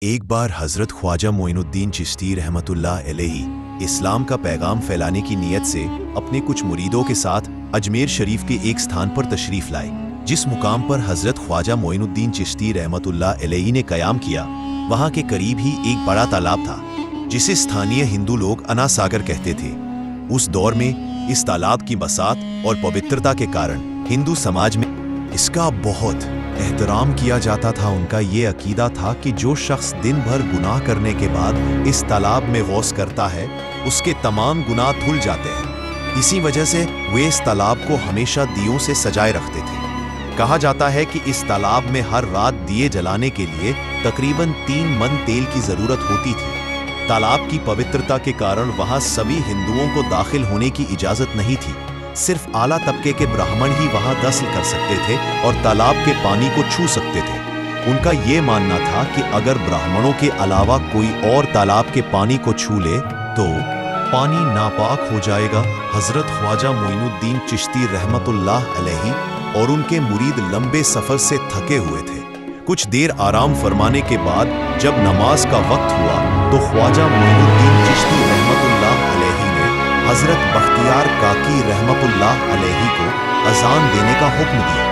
एक बार हजरत ख्वाजा मोइनुद्दीन चिश्ती रहमतुल्लाह अलैहि इस्लाम का पैगाम फैलाने की नीयत से अपने कुछ मुरीदों के साथ अजमेर शरीफ के एक स्थान पर तशरीफ लाए। जिस मुकाम पर हजरत ख्वाजा मोइनुद्दीन चिश्ती रहमतुल्लाह अलैहि ने कयाम किया, वहां के करीब ही एक बड़ा तालाब था जिसे स्थानीय हिंदू लोग अना सागर कहते थे। उस दौर में इस तालाब की बसात और पवित्रता के कारण हिंदू समाज में इसका बहुत एहतराम किया जाता था। उनका ये अकीदा था कि जो शख्स दिन भर गुनाह करने के बाद इस तालाब में गौस करता है, उसके तमाम गुनाह धुल जाते हैं। इसी वजह से वे इस तालाब को हमेशा दियों से सजाए रखते थे। कहा जाता है कि इस तालाब में हर रात दिए जलाने के लिए तकरीबन 3 मन तेल की जरूरत होती थी। तालाब की पवित्रता के कारण वहां सभी हिंदुओं को दाखिल होने की इजाजत नहीं थी। सिर्फ आला तबके के ब्राह्मण ही वहां गस्ल कर सकते थे और तालाब के पानी को छू सकते थे। उनका ये मानना था कि अगर ब्राह्मणों के अलावा कोई और तालाब के पानी को छू ले तो पानी नापाक हो जाएगा। हजरत ख्वाजा मोइनुद्दीन चिश्ती रहमतुल्लाह अलैहि और उनके मुरीद लंबे सफर से थके हुए थे। कुछ देर आराम फरमाने के बाद जब नमाज का वक्त हुआ तो ख्वाजा मोइनुद्दीन चिश्ती रहमतुल्लाह अलैहि हजरत बख्तियार काकी रहमतुल्लाह अलैहि को अजान देने का हुक्म दिया।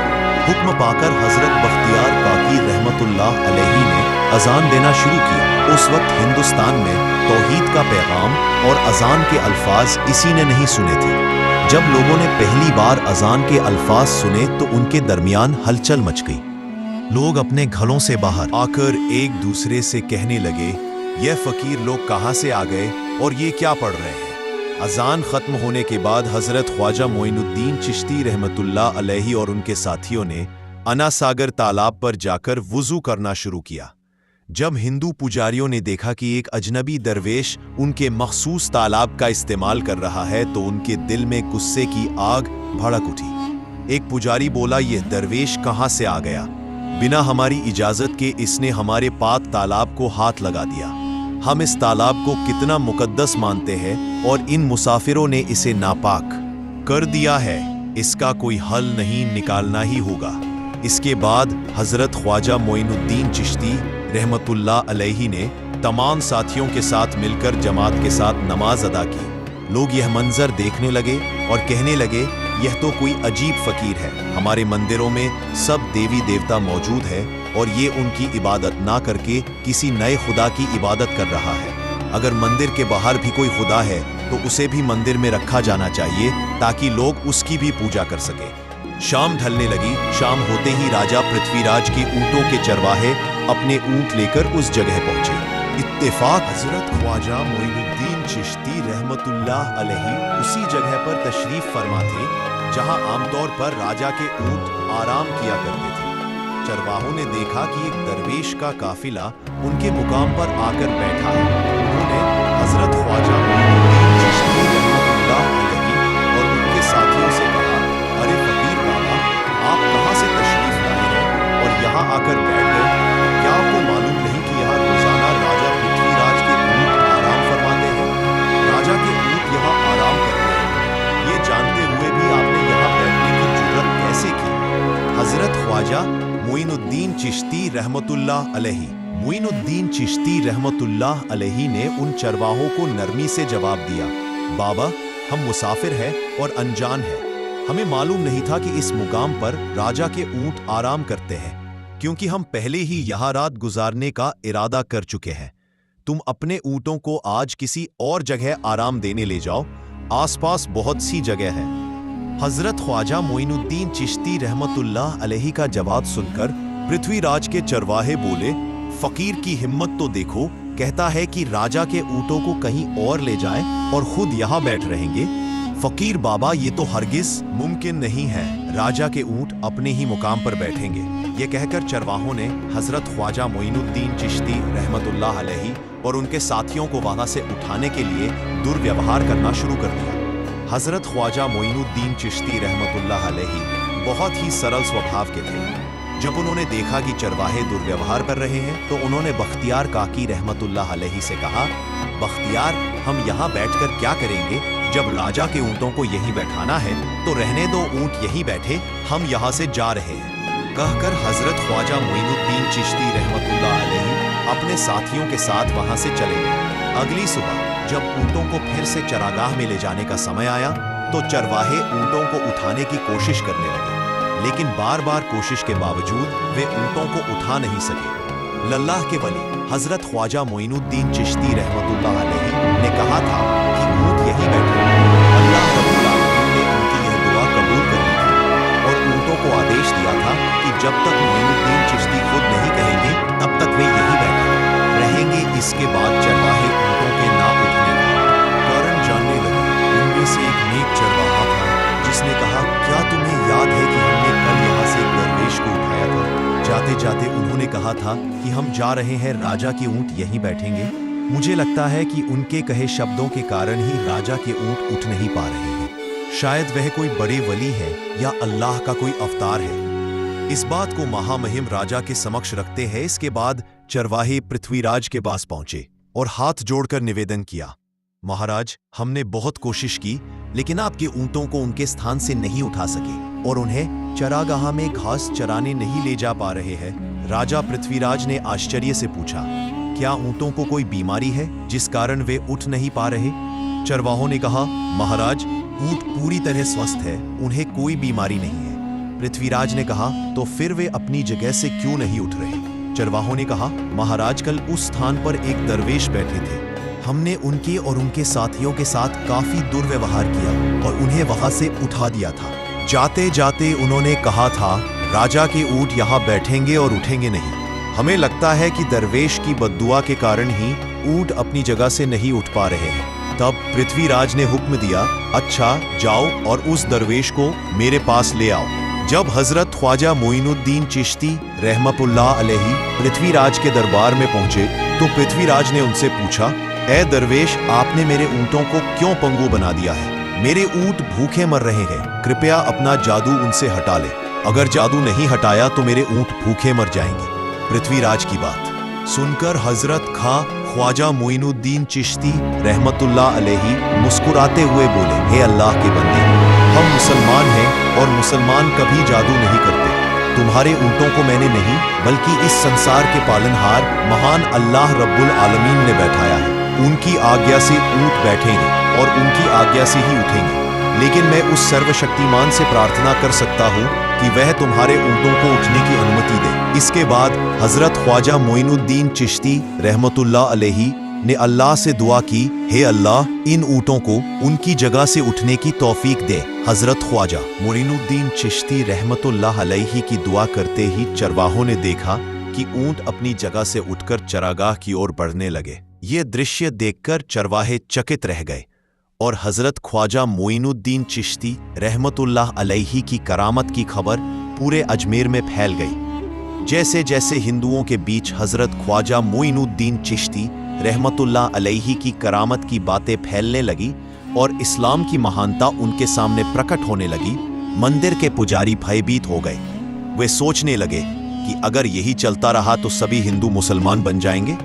हुक्म पाकर हजरत बख्तियार काकी रहमतुल्लाह अलैहि ने अजान देना शुरू किया। उस वक्त हिंदुस्तान में तौहीद का पैगाम और अजान के अल्फाज इसी ने नहीं सुने थे। जब लोगों ने पहली बार अजान के अल्फाज सुने तो उनके दरमियान हलचल मच गई। लोग अपने घरों से बाहर आकर एक दूसरे से कहने लगे, यह फकीर लोग कहाँ से आ गए और ये क्या पढ़ रहे हैं। अजान खत्म होने के बाद हजरत ख्वाजा मोइनुद्दीन चिश्ती रहमतुल्लाह अलैहि और उनके साथियों ने अना सागर तालाब पर जाकर वुजू करना शुरू किया। जब हिंदू पुजारियों ने देखा कि एक अजनबी दरवेश उनके मखसूस तालाब का इस्तेमाल कर रहा है तो उनके दिल में गुस्से की आग भड़क उठी। एक पुजारी बोला, यह दरवेश कहाँ से आ गया? बिना हमारी इजाजत के इसने हमारे पाक तालाब को हाथ लगा दिया। हम इस तालाब को कितना मुकद्दस मानते हैं और इन मुसाफिरों ने इसे नापाक कर दिया है। इसका कोई हल नहीं निकालना ही होगा। इसके बाद हजरत ख्वाजा मोइनुद्दीन चिश्ती रहमतुल्लाह अलैहि ने तमाम साथियों के साथ मिलकर जमात के साथ नमाज अदा की। लोग यह मंजर देखने लगे और कहने लगे, यह तो कोई अजीब फकीर है। हमारे मंदिरों में सब देवी देवता मौजूद है और ये उनकी इबादत ना करके किसी नए खुदा की इबादत कर रहा है। अगर मंदिर के बाहर भी कोई खुदा है तो उसे भी मंदिर में रखा जाना चाहिए ताकि लोग उसकी भी पूजा कर सके। शाम ढलने लगी। शाम होते ही राजा पृथ्वीराज के ऊंटों के चरवाहे अपने ऊंट लेकर उस जगह पहुंचे। इत्तेफाक हजरत ख्वाजा मोइनुद्दीन चिश्ती रहमतुल्लाह अलैहि उसी जगह पर तशरीफ फरमा थे जहां आमतौर पर राजा के ऊंट आराम किया करते थे। चरवाहों ने देखा कि एक दरवेश का काफिला उनके मुकाम पर आकर बैठा है। उन्होंने हजरत ख्वाजा मोइनुद्दीन चिश्ती रहमतुल्लाह अलैहि और उनके साथियों से कहा, अरे फकीर बाबा, आप कहाँ से तशरीफ लाए हैं और यहाँ आकर बैठ गए? क्या आपको मालूम नहीं कि यहाँ रोजाना राजा पृथ्वीराज के ऊंट आराम फरमाते हैं? राजा के ऊंट यहाँ आराम करते हैं। ये जानते हुए भी आपने यहाँ बैठने की जुर्रत कैसे की? हजरत ख्वाजा मोइनुद्दीन चिश्ती रहमतुल्लाह अलैहि मोइनुद्दीन चिश्ती रहमतुल्लाह अलैहि ने उन चरवाहों को नरमी से जवाब दिया, बाबा, हम मुसाफिर हैं और अनजान हैं। हमें मालूम नहीं था कि इस मुकाम पर राजा के ऊंट आराम करते हैं, क्योंकि हम पहले ही यहाँ रात गुजारने का इरादा कर चुके हैं। तुम अपने ऊंटों को आज किसी और जगह आराम देने ले जाओ। आसपास बहुत सी जगह है। हजरत ख्वाजा मोइनुद्दीन चिश्ती रहमतुल्लाह अलैहि का जवाब सुनकर पृथ्वीराज के चरवाहे बोले, फकीर की हिम्मत तो देखो, कहता है कि राजा के ऊंटों को कहीं और ले जाए और खुद यहाँ बैठ रहेंगे। फकीर बाबा, ये तो हरगिज मुमकिन नहीं है। राजा के ऊंट अपने ही मुकाम पर बैठेंगे। ये कहकर चरवाहों ने हजरत ख्वाजा मोइनुद्दीन चिश्ती रहमतुल्लाह अलैहि और उनके साथियों को वहां से उठाने के लिए दुर्व्यवहार करना शुरू कर दिया। हजरत ख्वाजा मोइनुद्दीन चिश्ती रहमतुल्लाह अलैहि बहुत ही सरल स्वभाव के थे। जब उन्होंने देखा कि चरवाहे दुर्व्यवहार कर रहे हैं तो उन्होंने बख्तियार काकी रहमतुल्लाह अलैहि से कहा, बख्तियार, हम यहाँ बैठकर क्या करेंगे? जब राजा के ऊंटों को यहीं बैठाना है तो रहने दो, ऊंट यहीं बैठे, हम यहाँ से जा रहे हैं। कहकर हजरत ख्वाजा मोइनुद्दीन चिश्ती रहमतुल्लाह अलैहि अपने साथियों के साथ वहां से चले गए। अगली सुबह जब ऊंटों को फिर से चरागाह में ले जाने का समय आया तो चरवाहे ऊंटों को उठाने की कोशिश करने लगे, लेकिन बार बार कोशिश के बावजूद वे ऊंटों को उठा नहीं सके। लल्लाह के वली हजरत ख्वाजा मोइनुद्दीन चिश्ती रहमतुल्लाह अलैहि ने कहा था कि ऊंट यहीं बैठे। अल्लाह रब्बुल आलमीन ने उनकी यह दुआ कबूल कर ली थी और ऊंटों को आदेश दिया था कि जब तक मोइनुद्दीन चिश्ती खुद नहीं कहेंगे तब तक वे यहीं बैठे रहेंगे। इसके बाद चरवाहे ऊंटों के ना उठने का कारण जानने लगे। उनमें से एक नेक चरवाहा था जिसने कहा, क्या तुम्हें याद है कि हमने कल यहाँ से एक दरवेश को उठाया था? जाते जाते उन्होंने कहा था कि हम जा रहे हैं, राजा के ऊंट यहीं बैठेंगे। मुझे लगता है कि उनके कहे शब्दों के कारण ही राजा के ऊंट उठ नहीं पा रहे हैं। शायद वह कोई बड़े वली है या अल्लाह का कोई अवतार है। इस बात को महामहिम राजा के समक्ष रखते हैं। इसके बाद चरवाहे पृथ्वीराज के पास पहुंचे और हाथ जोड़कर निवेदन किया, महाराज, हमने बहुत कोशिश की लेकिन आपके ऊंटों को उनके स्थान से नहीं उठा सके और उन्हें चरागाह में घास चराने नहीं ले जा पा रहे हैं। राजा पृथ्वीराज ने आश्चर्य से पूछा, क्या ऊंटों को कोई बीमारी है जिस कारण वे उठ नहीं पा रहे? चरवाहों ने कहा, महाराज, ऊंट पूरी तरह स्वस्थ है, उन्हें कोई बीमारी नहीं है। पृथ्वीराज ने कहा, तो फिर वे अपनी जगह से क्यों नहीं उठ रहे? चरवाहों ने कहा, महाराज, कल उस स्थान पर एक दरवेश बैठे थे। हमने उनके और उनके साथियों के साथ काफी दुर्व्यवहार किया और उन्हें वहां से उठा दिया था। जाते जाते उन्होंने कहा था, राजा के ऊंट यहाँ बैठेंगे और उठेंगे नहीं। हमें लगता है कि दरवेश की बद्दुआ के कारण ही ऊंट अपनी जगह से नहीं उठ पा रहे हैं। तब पृथ्वीराज ने हुक्म दिया, अच्छा, जाओ और उस दरवेश को मेरे पास ले आओ। जब हजरत ख्वाजा मोइनुद्दीन चिश्ती रहमतुल्लाह अलैहि पृथ्वीराज के दरबार में पहुंचे तो पृथ्वीराज ने उनसे पूछा, ए दरवेश, आपने मेरे ऊंटों को क्यों पंगु बना दिया है? मेरे ऊंट भूखे मर रहे हैं, कृपया अपना जादू उनसे हटा ले। अगर जादू नहीं हटाया तो मेरे ऊंट भूखे मर जाएंगे। पृथ्वीराज की बात सुनकर हजरत खां ख्वाजा मोइनुद्दीन चिश्ती रहमतुल्लाह अलैहि मुस्कुराते हुए बोले, हे अल्लाह के बंदे, हम मुसलमान हैं और मुसलमान कभी जादू नहीं करते। तुम्हारे ऊंटों को मैंने नहीं बल्कि इस संसार के पालनहार महान अल्लाह रब्बुल आलमीन ने बैठाया है। उनकी आज्ञा से ऊंट बैठेंगे और उनकी आज्ञा से ही उठेंगे, लेकिन मैं उस सर्वशक्तिमान से प्रार्थना कर सकता हूँ कि वह तुम्हारे ऊंटों को उठने की अनुमति दे। इसके बाद हजरत ख्वाजा मोइनुद्दीन चिश्ती रहमतुल्लाह अलैहि ने अल्लाह से दुआ की, हे अल्लाह, इन ऊंटों को उनकी जगह से उठने की तौफीक दे। हजरत ख्वाजा मोइनुद्दीन चिश्ती रहमतुल्लाह अलैहि की दुआ करते ही चरवाहों ने देखा कि ऊंट अपनी जगह से उठकर चरागाह की ओर बढ़ने लगे। ये दृश्य देखकर चरवाहे चकित रह गए और हजरत ख्वाजा मोइनुद्दीन चिश्ती रहमतुल्लाह अलैहि की करामत की खबर पूरे अजमेर में फैल गई। जैसे जैसे हिंदुओं के बीच हजरत ख्वाजा मोइनुद्दीन चिश्ती रहमतुल्लाह अलैहि की करामत की बातें फैलने लगी और इस्लाम की महानता उनके सामने प्रकट होने लगी, मंदिर के पुजारी भयभीत हो गए। वे सोचने लगे कि अगर यही चलता रहा तो सभी हिंदू मुसलमान बन जाएंगे।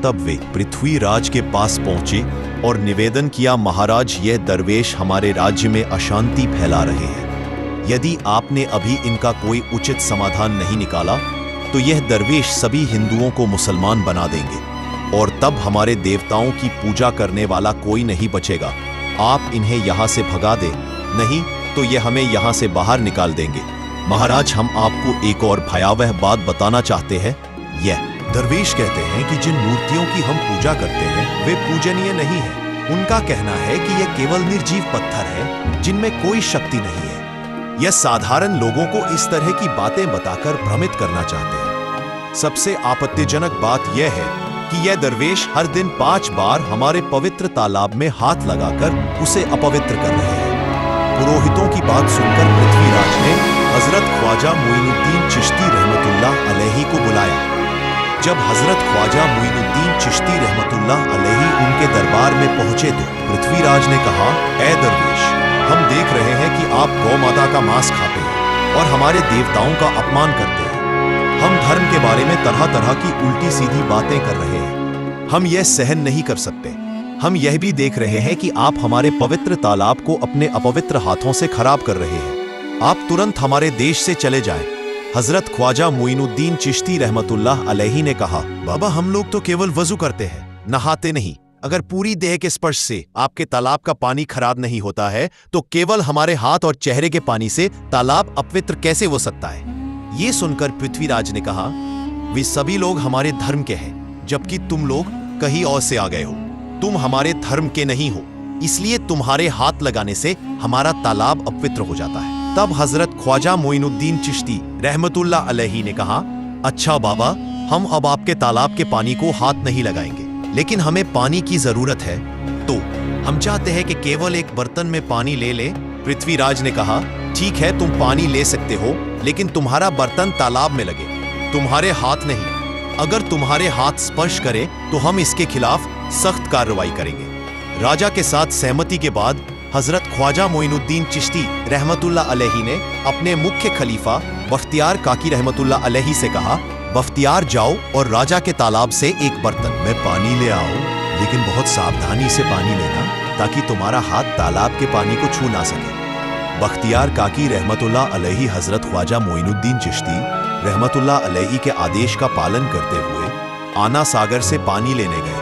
तब वे पृथ्वीराज के पास पहुंचे और निवेदन किया, महाराज, यह दरवेश हमारे राज्य में अशांति फैला रहे हैं। यदि आपने अभी इनका कोई उचित समाधान नहीं निकाला तो यह दरवेश सभी हिंदुओं को मुसलमान बना देंगे और तब हमारे देवताओं की पूजा करने वाला कोई नहीं बचेगा। आप इन्हें यहाँ से भगा दे, नहीं तो ये हमें यहाँ से बाहर निकाल देंगे। महाराज, हम आपको एक और भयावह बात बताना चाहते हैं। यह दरवेश कहते हैं कि जिन मूर्तियों की हम पूजा करते हैं वे पूजनीय नहीं है। उनका कहना है कि यह केवल निर्जीव पत्थर है जिनमें कोई शक्ति नहीं है। यह साधारण लोगों को इस तरह की बातें बताकर भ्रमित करना चाहते हैं। सबसे आपत्तिजनक बात यह है कि यह दरवेश हर दिन 5 बार हमारे पवित्र तालाब में हाथ लगाकर उसे अपवित्र कर रहे हैं। पुरोहितों की बात सुनकर पृथ्वीराज ने हजरत ख्वाजा मोइनुद्दीन चिश्ती रहमतुल्लाह अलैहि को बुलाया। जब हजरत ख्वाजा मोइनुद्दीन चिश्ती रहमतुल्लाह अलैहि उनके दरबार में पहुंचे तो पृथ्वीराज ने कहा, ए दरवेश, हम देख रहे हैं कि आप गौ माता का मांस खाते हैं और हमारे देवताओं का अपमान करते हैं। हम धर्म के बारे में तरह तरह की उल्टी सीधी बातें कर रहे हैं। हम यह सहन नहीं कर सकते। हम यह भी देख रहे हैं कि आप हमारे पवित्र तालाब को अपने अपवित्र हाथों से खराब कर रहे हैं। आप तुरंत हमारे देश से चले जाएं हजरत ख्वाजा मोइनुद्दीन चिश्ती रहमतुल्लाह अलैहि ने कहा, बाबा हम लोग तो केवल वजू करते हैं, नहाते नहीं। अगर पूरी देह के स्पर्श से आपके तालाब का पानी खराब नहीं होता है तो केवल हमारे हाथ और चेहरे के पानी से तालाब अपवित्र कैसे हो सकता है। ये सुनकर पृथ्वीराज ने कहा, वे सभी लोग हमारे धर्म के हैं, जबकि तुम लोग कहीं और से आ गए हो। तुम हमारे धर्म के नहीं हो, इसलिए तुम्हारे हाथ लगाने से हमारा तालाब अपवित्र हो जाता है। तब हजरत ख्वाजा मोइनुद्दीन चिश्ती रहमतुल्लाह अलैहि ने कहा, अच्छा बाबा, हम अब आपके तालाब के पानी को हाथ नहीं लगाएंगे, लेकिन हमें पानी की जरूरत है, तो हम चाहते हैं कि केवल एक बर्तन में पानी ले ले। पृथ्वीराज ने कहा, ठीक है, तुम पानी ले सकते हो, लेकिन तुम्हारा बर्तन तालाब में लगे, तुम्हारे हाथ नहीं। अगर तुम्हारे हाथ स्पर्श करे तो हम इसके खिलाफ सख्त कार्रवाई करेंगे। राजा के साथ सहमति के बाद हजरत ख्वाजा मोइनुद्दीन चिश्ती रहमतुल्लाह अलैहि ने अपने मुख्य खलीफा बख्तियार काकी रहमतुल्लाह अलैहि से कहा, बख्तियार जाओ और राजा के तालाब से एक बर्तन में पानी ले आओ, लेकिन बहुत सावधानी से पानी लेना ताकि तुम्हारा हाथ तालाब के पानी को छू ना सके। बख्तियार काकी रहमतुल्लाह अलैहि हजरत ख्वाजा मोइनुद्दीन चिश्ती रहमतुल्लाह अलैहि के आदेश का पालन करते हुए आना सागर से पानी लेने गए।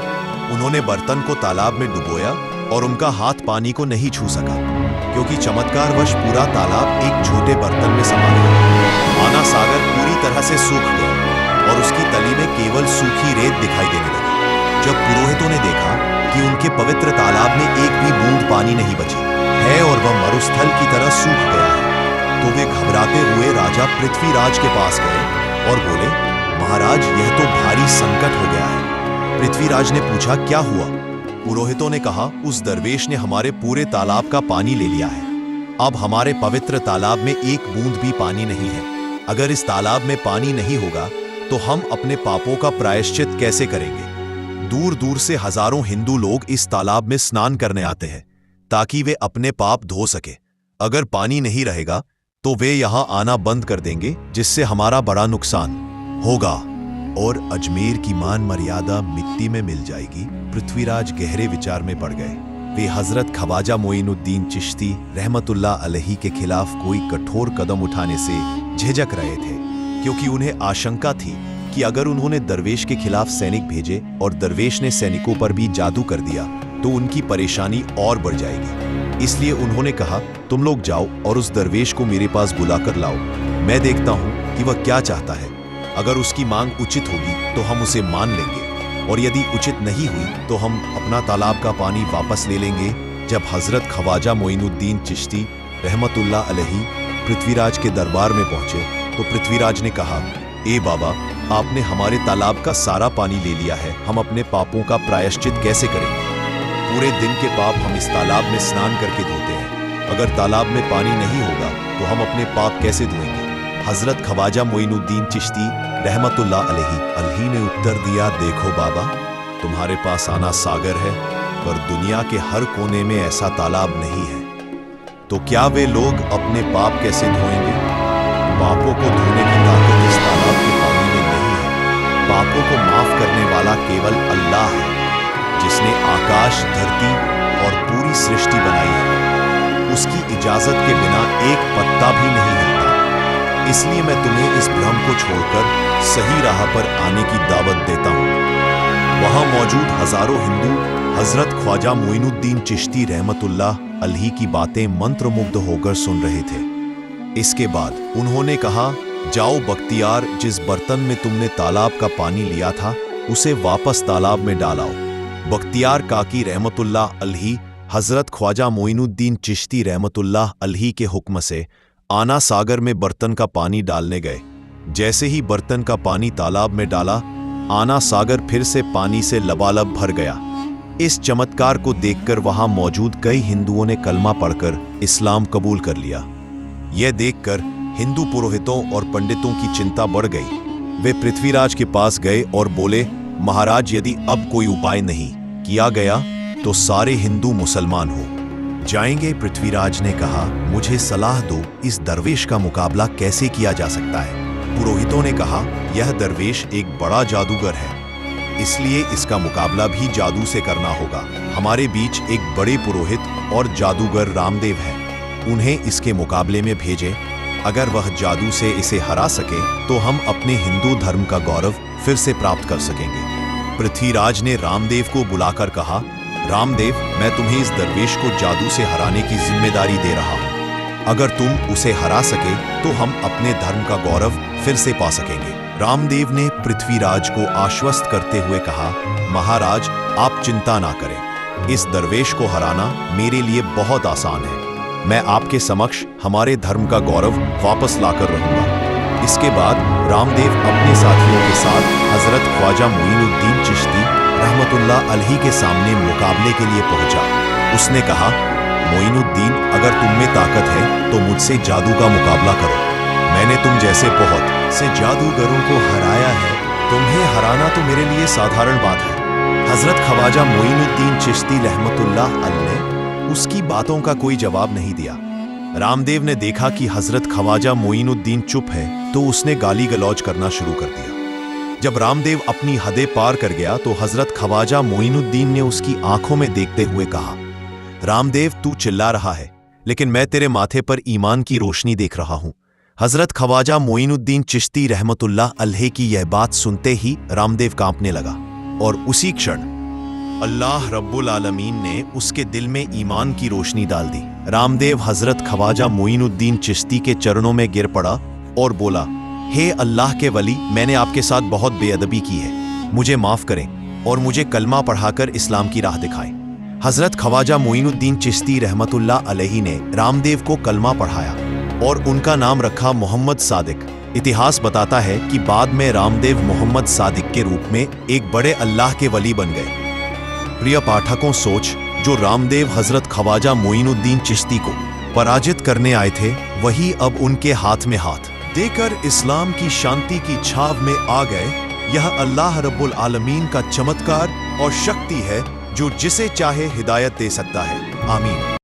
उन्होंने बर्तन को तालाब में डुबोया और उनका हाथ पानी को नहीं छू सका, क्योंकि चमत्कारवश पूरा तालाब एक छोटे बर्तन में समा गया। आना सागर पूरी तरह से सूख गया और उसकी तली में केवल सूखी रेत दिखाई देने लगी। जब पुरोहितों ने देखा कि उनके पवित्र तालाब में एक भी बूंद पानी नहीं बची है और वह मरुस्थल की तरह सूख गया है, तो वे घबराते हुए राजा पृथ्वीराज के पास गए और बोले, महाराज, यह तो भारी संकट हो गया है। पृथ्वीराज ने पूछा, क्या हुआ? पुरोहितों ने कहा, उस दरवेश ने हमारे पूरे तालाब का पानी ले लिया है। अब हमारे पवित्र तालाब में एक बूंद भी पानी नहीं है। अगर इस तालाब में पानी नहीं होगा तो हम अपने पापों का प्रायश्चित कैसे करेंगे? दूर दूर से हजारों हिंदू लोग इस तालाब में स्नान करने आते हैं ताकि वे अपने पाप धो सके। अगर पानी नहीं रहेगा तो वे यहाँ आना बंद कर देंगे, जिससे हमारा बड़ा नुकसान होगा और अजमेर की मान मर्यादा मिट्टी में मिल जाएगी। पृथ्वीराज गहरे विचार में पड़ गए। वे हजरत ख्वाजा मोइनुद्दीन चिश्ती रहमतुल्लाह अलैहि के खिलाफ कोई कठोर कदम उठाने से झिझक रहे थे, क्योंकि उन्हें आशंका थी कि अगर उन्होंने दरवेश के खिलाफ सैनिक भेजे और दरवेश ने सैनिकों पर भी जादू कर दिया तो उनकी परेशानी और बढ़ जाएगी। इसलिए उन्होंने कहा, तुम लोग जाओ और उस दरवेश को मेरे पास बुलाकर लाओ। मैं देखता हूं कि वह क्या चाहता है। अगर उसकी मांग उचित होगी तो हम उसे मान लेंगे, और यदि उचित नहीं हुई तो हम अपना तालाब का पानी वापस ले लेंगे। जब हजरत ख्वाजा मोइनुद्दीन चिश्ती रहमतुल्लाह अलैहि पृथ्वीराज के दरबार में पहुंचे तो पृथ्वीराज ने कहा, ए बाबा, आपने हमारे तालाब का सारा पानी ले लिया है, हम अपने पापों का प्रायश्चित कैसे करेंगे? पूरे दिन के पाप हम इस तालाब में स्नान करके धोते हैं। अगर तालाब में पानी नहीं होगा तो हम अपने पाप कैसे धोएंगे? हजरत ख्वाजा मोइनुद्दीन चिश्ती रहमतुल्लाह अलैहि ने उत्तर दिया, देखो बाबा, तुम्हारे पास आना सागर है, पर दुनिया के हर कोने में ऐसा तालाब नहीं है, तो क्या वे लोग अपने पाप कैसे धोएंगे? पापों को धोने की ताकत इस तालाब के पानी में नहीं है। पापों को माफ करने वाला केवल अल्लाह है, जिसने आकाश, धरती और पूरी सृष्टि बनाई है। उसकी इजाजत के बिना एक पत्ता भी नहीं हिलता। इसलिए मैं तुम्हें इस भ्रम को छोड़कर सही राह पर आने की दावत देता हूँ। वहां मौजूद हजारों हिंदू हजरत ख्वाजा मोइनुद्दीन चिश्ती रहमतुल्लाह अलैहि की बातें मंत्रमुग्ध होकर सुन रहे थे। इसके बाद उन्होंने कहा, जाओ बख्तियार, जिस बर्तन में तुमने तालाब का पानी लिया था उसे वापस तालाब में डालाओ। बख्तियार काकी रहमतुल्लाह अलैहि हजरत ख्वाजा मोइनुद्दीन चिश्ती रहमतुल्लाह अलैहि के हुक्म से आना सागर में बर्तन का पानी डालने गए। जैसे ही बर्तन का पानी तालाब में डाला, आना सागर फिर से पानी से लबालब भर गया। इस चमत्कार को देखकर वहां मौजूद कई हिंदुओं ने कलमा पढ़कर इस्लाम कबूल कर लिया। यह देखकर हिंदू पुरोहितों और पंडितों की चिंता बढ़ गई। वे पृथ्वीराज के पास गए और बोले, महाराज, यदि अब कोई उपाय नहीं किया गया तो सारे हिंदू मुसलमान हो जाएंगे। पृथ्वीराज ने कहा, मुझे सलाह दो, इस दरवेश का मुकाबला कैसे किया जा सकता है? पुरोहितों ने कहा, यह दरवेश एक बड़ा जादूगर है, इसलिए इसका मुकाबला भी जादू से करना होगा। हमारे बीच एक बड़े पुरोहित और जादूगर रामदेव हैं, उन्हें इसके मुकाबले में भेजें अगर वह जादू से इसे हरा सके तो हम अपने हिंदू धर्म का गौरव फिर से प्राप्त कर सकेंगे। पृथ्वीराज ने रामदेव को बुलाकर कहा, रामदेव, मैं तुम्हें इस दरवेश को जादू से हराने की जिम्मेदारी दे रहा हूं। अगर तुम उसे हरा सके तो हम अपने धर्म का गौरव फिर से पा सकेंगे। रामदेव ने पृथ्वीराज को आश्वस्त करते हुए कहा, महाराज, आप चिंता ना करें। इस दरवेश को हराना मेरे लिए बहुत आसान है। मैं आपके समक्ष हमारे धर्म का गौरव वापस लाकर रहूंगा। इसके बाद रामदेव अपने साथियों के साथ हजरत ख्वाजा मोइनुद्दीन चिश्ती रहमतुल्लाह अलैहि के सामने मुकाबले के लिए पहुंचा। उसने कहा, मोइनुद्दीन, अगर तुम में ताकत है तो मुझसे जादू का मुकाबला करो। मैंने तुम जैसे बहुत से जादूगरों को हराया है, तुम्हें हराना तो मेरे लिए साधारण बात है। हजरत ख्वाजा मोइनुद्दीन चिश्ती रहमतुल्लाह अलैहि ने उसकी बातों का कोई जवाब नहीं दिया। रामदेव ने देखा कि हजरत ख्वाजा मोइनुद्दीन चुप है तो उसने गाली गलौज करना शुरू कर दिया। जब रामदेव अपनी हदें पार कर गया तो हजरत ख्वाजा मोइनुद्दीन ने उसकी आंखों में देखते हुए कहा, रामदेव, तू चिल्ला रहा है, लेकिन मैं तेरे माथे पर ईमान की रोशनी देख रहा हूं। हजरत ख्वाजा मोइनुद्दीन चिश्ती रहमतुल्लाह अलैहि की यह बात सुनते ही रामदेव कांपने लगा और उसी क्षण अल्लाह रब्बुल आलमीन ने उसके दिल में ईमान की रोशनी डाल दी। रामदेव हजरत ख्वाजा मोइनुद्दीन चिश्ती के चरणों में गिर पड़ा और बोला, हे अल्लाह के वली, मैंने आपके साथ बहुत बेअदबी की है, मुझे माफ करें और मुझे कलमा पढ़ाकर इस्लाम की राह दिखाएं। हजरत ख्वाजा मोइनुद्दीन चिश्ती रहमतुल्लाह अलैहि ने रामदेव को कलमा पढ़ाया और उनका नाम रखा मोहम्मद सादिक। इतिहास बताता है कि बाद में रामदेव मोहम्मद सादिक के रूप में एक बड़े अल्लाह के वली बन गए। प्रिय पाठकों, सोच, जो रामदेव हजरत ख्वाजा मोइनुद्दीन चिश्ती को पराजित करने आए थे, वही अब उनके हाथ में हाथ देकर इस्लाम की शांति की छाव में आ गए। यह अल्लाह रब्बुल आलमीन का चमत्कार और शक्ति है जो जिसे चाहे हिदायत दे सकता है। आमीन।